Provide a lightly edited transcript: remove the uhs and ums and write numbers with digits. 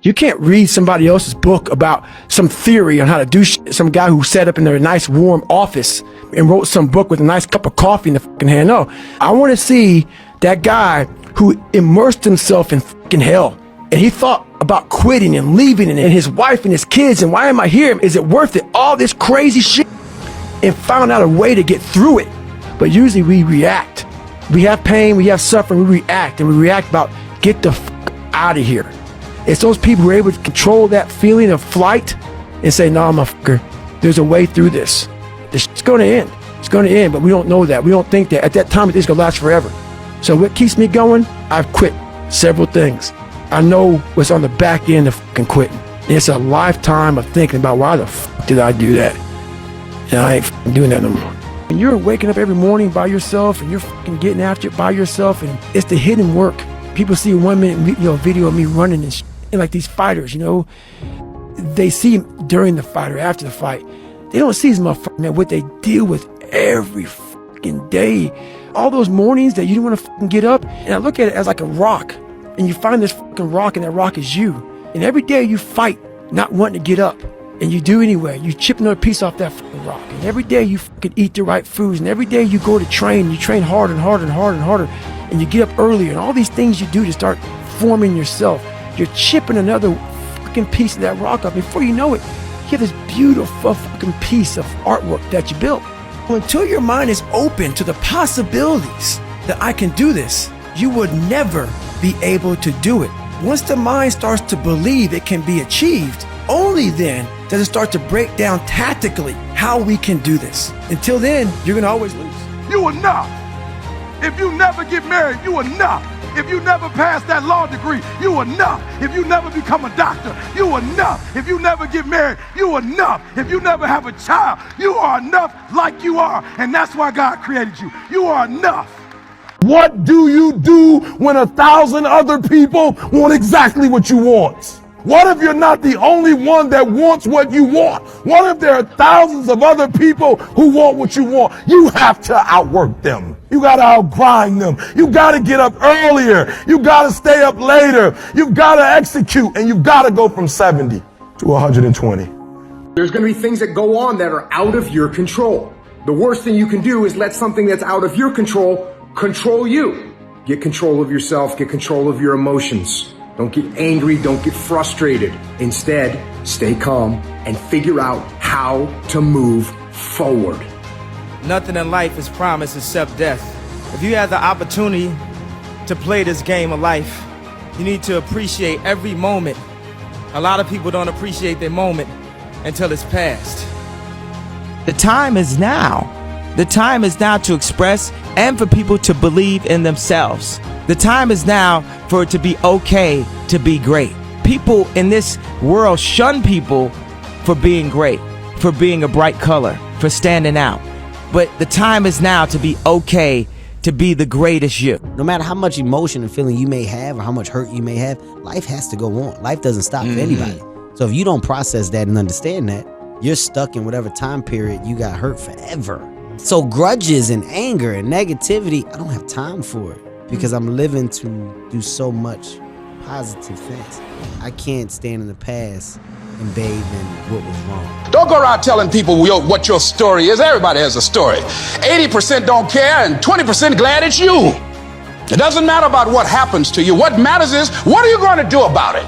You can't read somebody else's book about some theory on how to do shit. Some guy who sat up in their nice warm office and wrote some book with a nice cup of coffee in the fucking hand. No, I want to see that guy who immersed himself in fucking hell. And he thought about quitting and leaving and his wife and his kids. And why am I here? Is it worth it? All this crazy shit. And found out a way to get through it. But usually we react. We have pain, we have suffering, we react. And we react about get the fuck out of here. It's those people who are able to control that feeling of flight and say, nah, motherfucker, there's a way through this. This shit's going to end. It's going to end, but we don't know that. We don't think that. At that time, it's going to last forever. So what keeps me going? I've quit several things. I know what's on the back end of fucking quitting. It's a lifetime of thinking about why the fuck did I do that? And I ain't fucking doing that no more. And you're waking up every morning by yourself and you're fucking getting after it by yourself, and it's the hidden work. People see a 1 minute video of me running and like these fighters, they see him during the fight or after the fight. They don't see these motherfuckers, man, what they deal with every fucking day. All those mornings that you don't want to fucking get up. And I look at it as like a rock. And you find this fucking rock, and that rock is you. And every day you fight not wanting to get up. And you do anyway. You chip another piece off that fucking rock. And every day you fucking eat the right foods. And every day you go to train. You train harder and harder and harder and harder. And you get up earlier. And all these things you do to start forming yourself. You're chipping another fucking piece of that rock up. Before you know it, you have this beautiful fucking piece of artwork that you built. Until your mind is open to the possibilities that I can do this, you would never be able to do it. Once the mind starts to believe it can be achieved, only then does it start to break down tactically how we can do this. Until then, you're gonna always lose. You enough. If you never get married, you enough. If you never pass that law degree, you enough. If you never become a doctor, you enough. If you never get married, you enough. If you never have a child, you are enough like you are. And that's why God created you. You are enough. What do you do when 1,000 other people want exactly what you want? What if you're not the only one that wants what you want? What if there are thousands of other people who want what you want? You have to outwork them. You got to outgrind them. You got to get up earlier. You got to stay up later. You got to execute, and you got to go from 70 to 120. There's going to be things that go on that are out of your control. The worst thing you can do is let something that's out of your control you. Get control of yourself. Get control of your emotions. Don't get angry, don't get frustrated. Instead, stay calm and figure out how to move forward. Nothing in life is promised except death. If you have the opportunity to play this game of life, you need to appreciate every moment. A lot of people don't appreciate their moment until it's past. The time is now. The time is now to express and for people to believe in themselves. The time is now for it to be okay to be great. People in this world shun people for being great, for being a bright color, for standing out. But the time is now to be okay to be the greatest you. No matter how much emotion and feeling you may have or how much hurt you may have, life has to go on. Life doesn't stop for anybody. So if you don't process that and understand that, you're stuck in whatever time period you got hurt forever. So grudges and anger and negativity, I don't have time for it because I'm living to do so much positive things. I can't stand in the past and bathe in what was wrong. Don't go around telling people what your story is. Everybody has a story. 80% don't care and 20% glad it's you. It doesn't matter about what happens to you. What matters is, what are you going to do about it?